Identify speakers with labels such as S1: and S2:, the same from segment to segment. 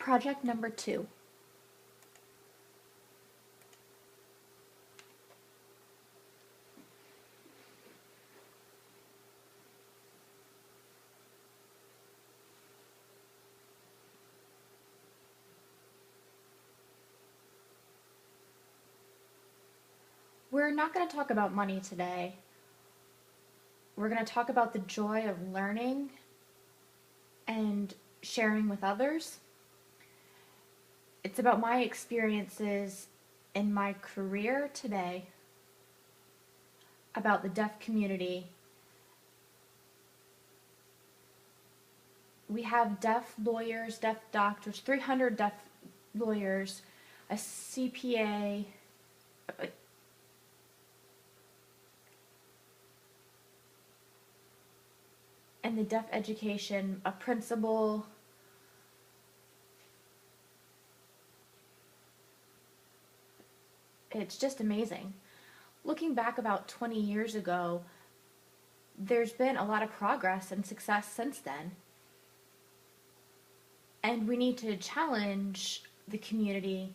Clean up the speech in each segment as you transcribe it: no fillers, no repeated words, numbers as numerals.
S1: Project number 2. We're not going to talk about money today. We're going to talk about the joy of learning and sharing with others. It's about my experiences in my career today, about the deaf community. We have deaf lawyers, deaf doctors, 300 deaf lawyers, a CPA, and the deaf education, a principal. It's just amazing. Looking back about 20 years ago, there's been a lot of progress and success since then. And we need to challenge the community.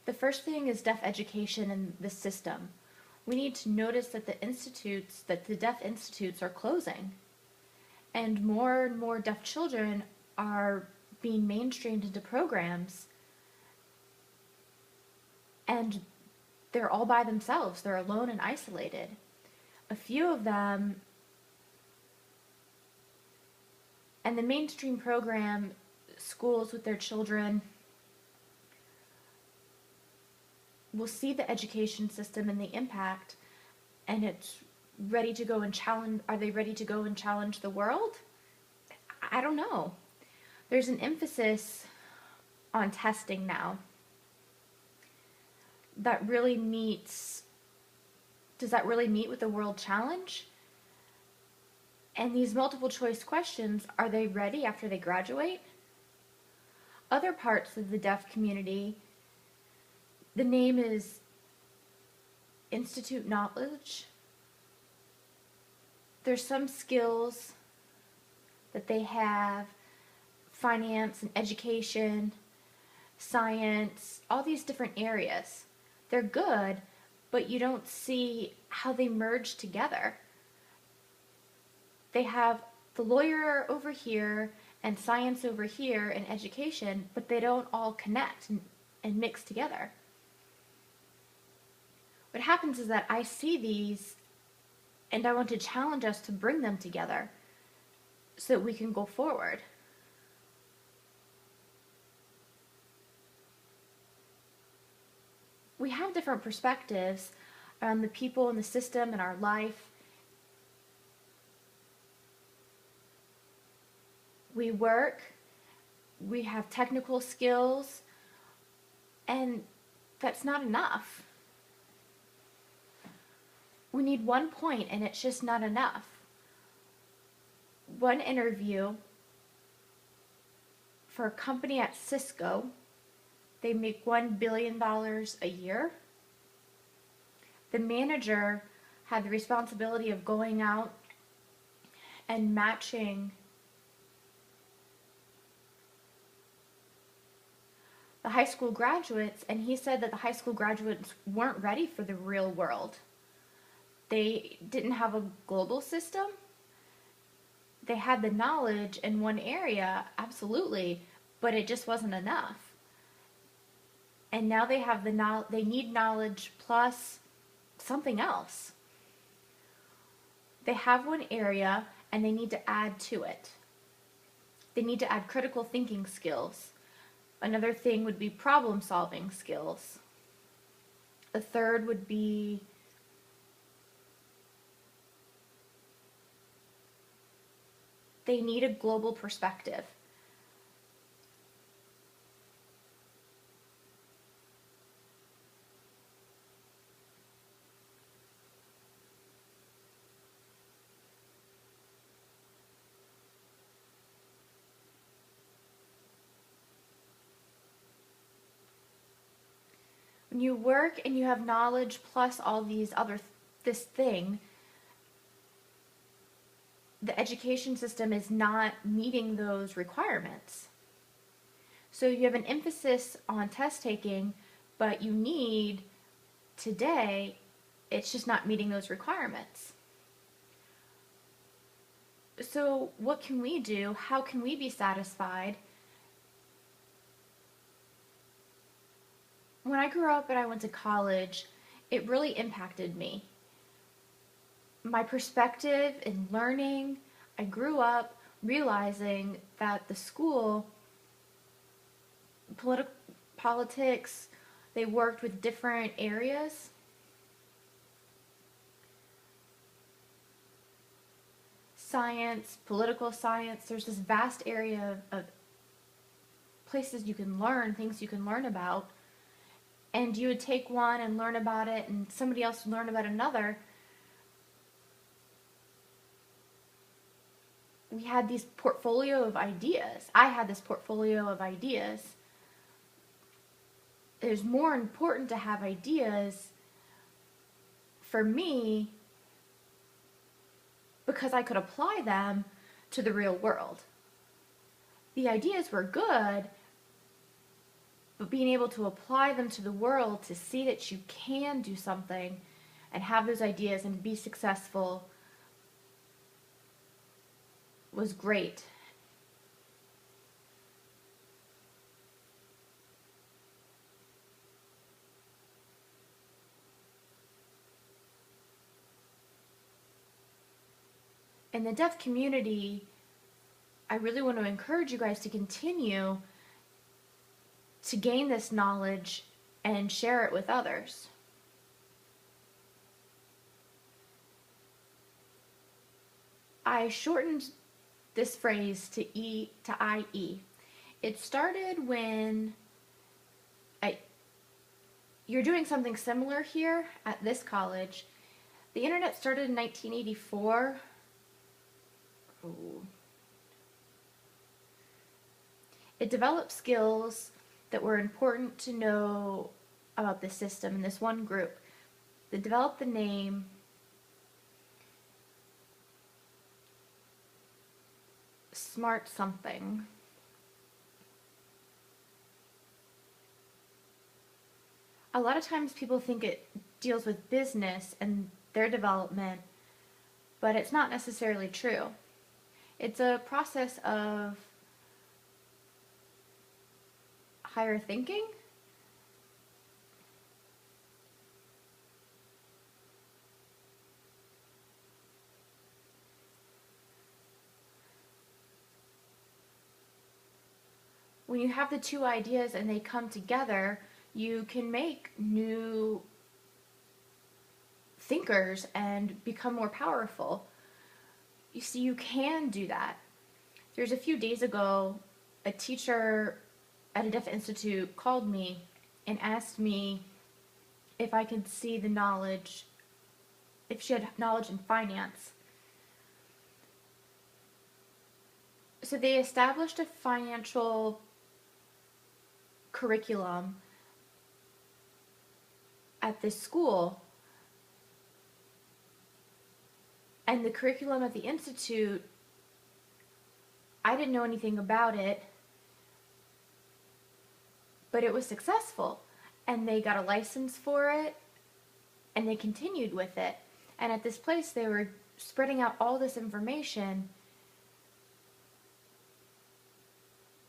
S1: The first thing is deaf education in the system. We need to notice that the deaf institutes are closing. And more deaf children are being mainstreamed into programs. And they're all by themselves. They're alone and isolated. A few of them, and the mainstream program, schools with their children will see the education system and the impact, and it's ready to go and challenge. Are they ready to go and challenge the world? I don't know. There's an emphasis on testing now that really meets. Does that really meet with the world challenge? And these multiple choice questions, are they ready after they graduate? Other parts of the deaf community, the name is Institute Knowledge. There's some skills that they have, finance and education, science, all these different areas. They're good, but you don't see how they merge together. They have the lawyer over here and science over here and education, but they don't all connect and mix together. What happens is that I see these and I want to challenge us to bring them together so that we can go forward. We have different perspectives on the people and the system and our life. We work, we have technical skills, and that's not enough. We need 1 point, and it's just not enough. One interview for a company at Cisco, they make $1 billion a year. The manager had the responsibility of going out and matching the high school graduates, and he said that the high school graduates weren't ready for the real world. They didn't have a global system. They had the knowledge in one area, absolutely, but it just wasn't enough. And now they have they need knowledge plus something else. They have one area and they need to add to it. They need to add critical thinking skills. Another thing would be problem solving skills. A third would be they need a global perspective. When you work and you have knowledge plus all these this thing, the education system is not meeting those requirements. So you have an emphasis on test taking, but you need today, it's just not meeting those requirements. So what can we do? How can we be satisfied? When I grew up and I went to college, it really impacted me. My perspective in learning, I grew up realizing that the school, politics, they worked with different areas. Science, political science, there's this vast area of places you can learn, things you can learn about. And you would take one and learn about it, and somebody else would learn about another. We had these portfolio of ideas. I had this portfolio of ideas. It was more important to have ideas for me because I could apply them to the real world. The ideas were good, but being able to apply them to the world to see that you can do something and have those ideas and be successful was great. In the deaf community, I really want to encourage you guys to continue to gain this knowledge and share it with others. I shortened this phrase to E to IE. It started when you're doing something similar here at this college. The internet started in 1984. It developed skills that were important to know about this system in this one group. They developed the name Smart Something. A lot of times people think it deals with business and their development, but it's not necessarily true. It's a process of higher thinking. When you have the two ideas and they come together, you can make new thinkers and become more powerful. You see, you can do that. There's a few days ago, a teacher at a deaf institute called me and asked me if I could see the knowledge, if she had knowledge in finance. So they established a financial curriculum at this school, and the curriculum at the institute, I didn't know anything about it, but it was successful, and they got a license for it, and they continued with it. And at this place, they were spreading out all this information.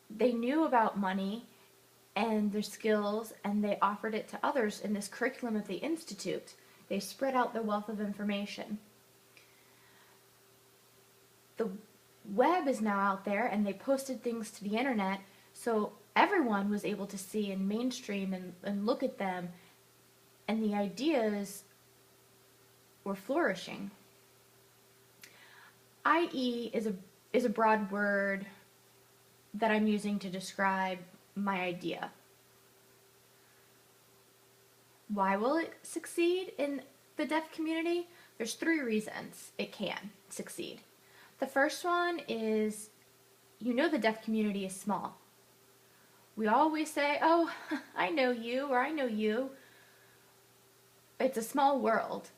S1: They knew about money and their skills, and they offered it to others in this curriculum of the institute. They spread out their wealth of information. The web is now out there, and they posted things to the internet, so everyone was able to see and mainstream and look at them, and the ideas were flourishing. IE is a broad word that I'm using to describe my idea. Why will it succeed in the deaf community? There's 3 reasons it can succeed. The first one is, the deaf community is small. We always say, oh, I know you, or I know you. It's a small world.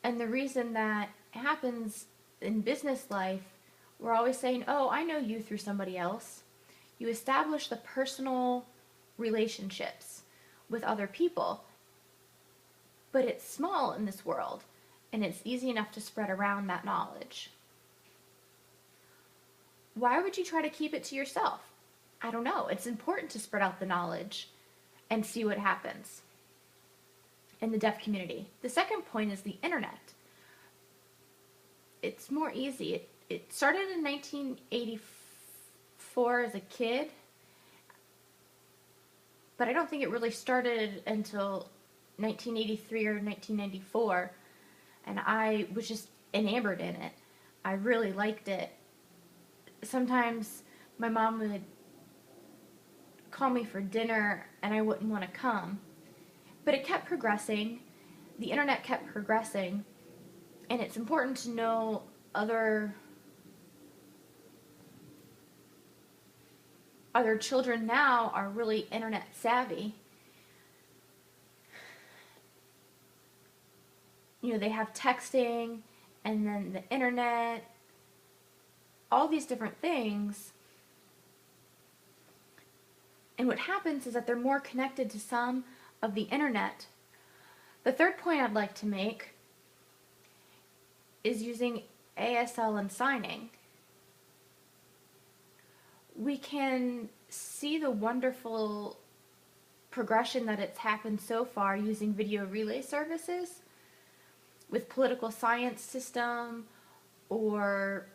S1: And the reason that happens in business life, we're always saying, oh, I know you through somebody else. You establish the personal relationships with other people, but it's small in this world, and it's easy enough to spread around that knowledge. Why would you try to keep it to yourself? I don't know. It's important to spread out the knowledge and see what happens in the deaf community. The second point is the internet. It's more easy. It started in 1984 as a kid, but I don't think it really started until 1983 or 1994, and I was just enamored in it. I really liked it. Sometimes my mom would call me for dinner and I wouldn't want to come. But it kept progressing. The internet kept progressing. And it's important to know other children now are really internet savvy. You know, they have texting and then the internet, all these different things. And what happens is that they're more connected to some of the internet. The third point I'd like to make is using ASL and signing. We can see the wonderful progression that it's happened so far using video relay services with political science system or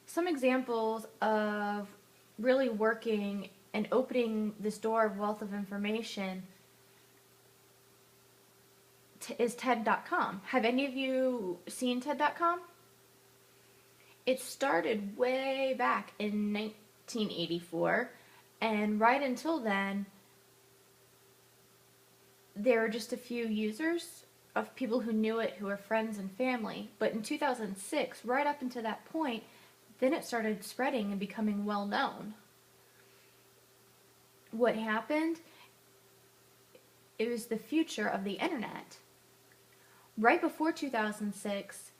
S1: some examples of really working and opening this door of wealth of information is TED.com. Have any of you seen TED.com? It started way back in 1984, and right until then, there were just a few users of people who knew it, who were friends and family. But in 2006, right up until that point, then it started spreading and becoming well known. What happened? It was the future of the internet. Right before 2006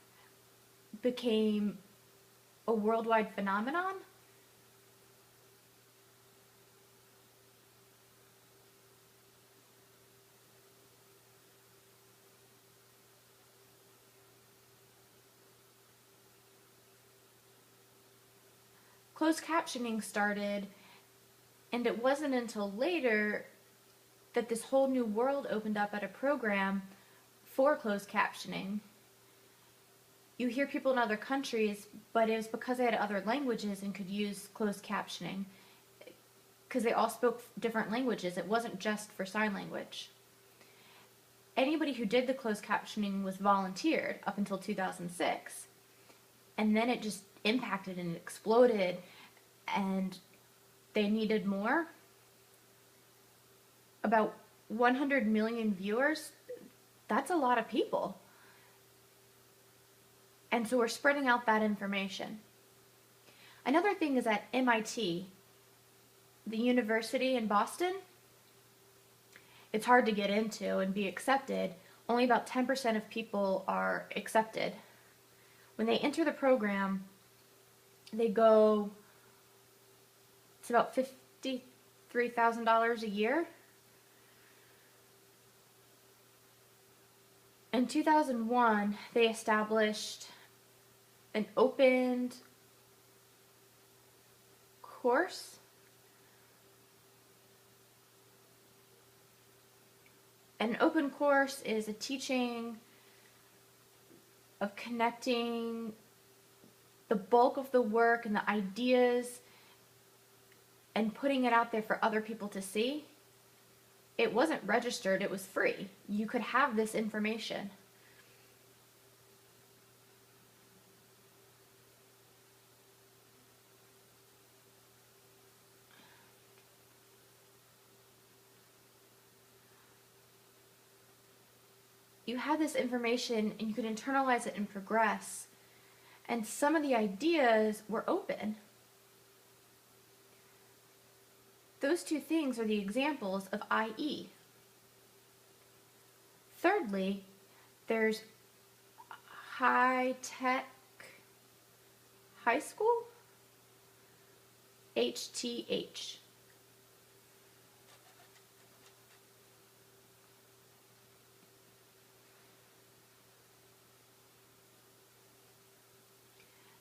S1: became a worldwide phenomenon. Closed captioning started, and it wasn't until later that this whole new world opened up at a program for closed captioning. You hear people in other countries, but it was because they had other languages and could use closed captioning, because they all spoke different languages. It wasn't just for sign language. Anybody who did the closed captioning was volunteered up until 2006. And then it just impacted and exploded, and they needed more. About 100 million viewers, that's a lot of people. And so we're spreading out that information. Another thing is at MIT, the university in Boston, it's hard to get into and be accepted. Only about 10% of people are accepted. When they enter the program, they go, it's about $53,000 a year. In 2001, they established an open course. An open course is a teaching of connecting the bulk of the work and the ideas and putting it out there for other people to see. It wasn't registered, it was free. You could have this information. You had this information and you could internalize it and progress. And some of the ideas were open. Those two things are the examples of IE. Sadly, there's High Tech High School, HTH.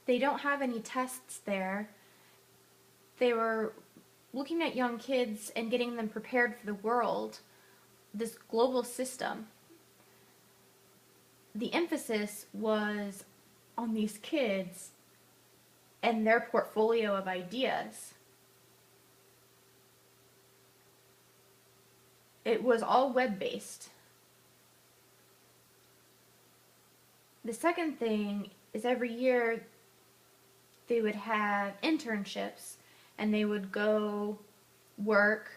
S1: They don't have any tests there. They were looking at young kids and getting them prepared for the world, this global system. The emphasis was on these kids and their portfolio of ideas. It was all web-based. The second thing is every year they would have internships and they would go work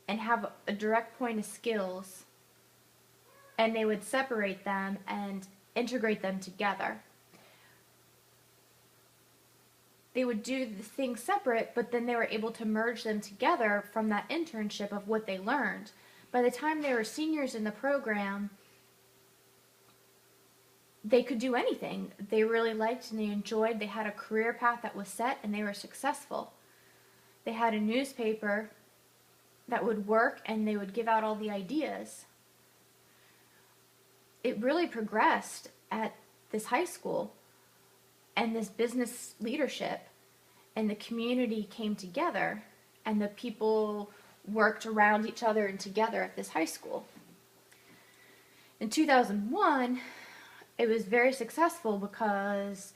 S1: and have a direct point of skills, and they would separate them and integrate them together. They would do the things separate, but then they were able to merge them together from that internship of what they learned. By the time they were seniors in the program, they could do anything. They really liked and they enjoyed. They had a career path that was set and they were successful. They had a newspaper that would work and they would give out all the ideas. It really progressed at this high school, and this business leadership and the community came together and the people worked around each other and together at this high school. In 2001, it was very successful because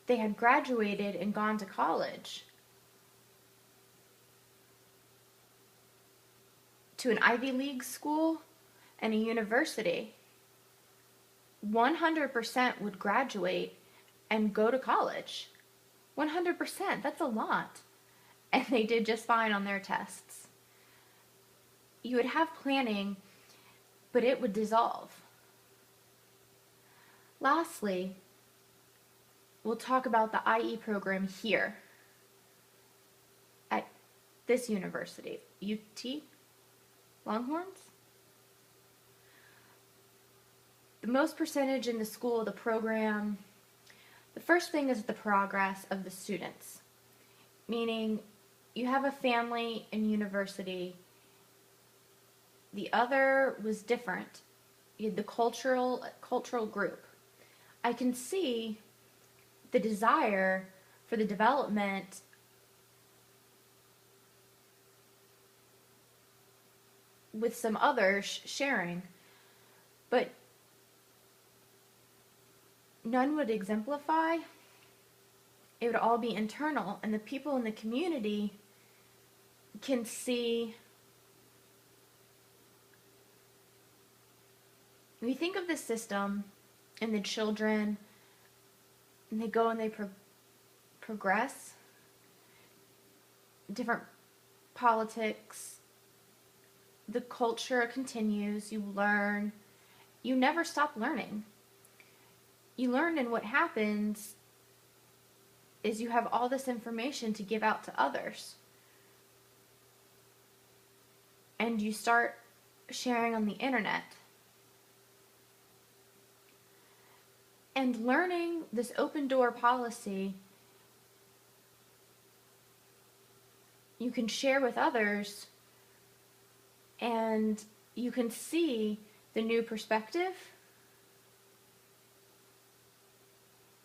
S1: they had graduated and gone to college, to an Ivy League school and a university. 100% would graduate and go to college. 100%, that's a lot. And they did just fine on their tests. You would have planning, but it would dissolve. Lastly, we'll talk about the IE program here at this university, UT Longhorns. The most percentage in the school, the program, the first thing is the progress of the students, meaning you have a family in university. The other was different. You had the cultural group. I can see the desire for the development with some others sharing, but none would exemplify. It would all be internal, and the people in the community can see. We think of the system and the children, and they go and they progress. Different politics. The culture continues. You learn. You never stop learning. You learn, and what happens is you have all this information to give out to others. And you start sharing on the internet. And learning this open door policy, you can share with others, and you can see the new perspective.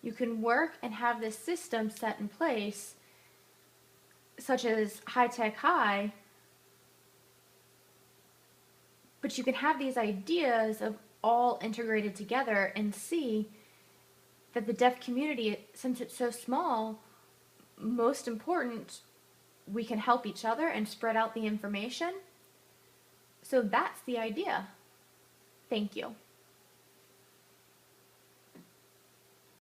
S1: You can work and have this system set in place, such as High Tech High, but you can have these ideas of all integrated together and see that the deaf community, since it's so small, most important, we can help each other and spread out the information. So that's the idea. Thank you.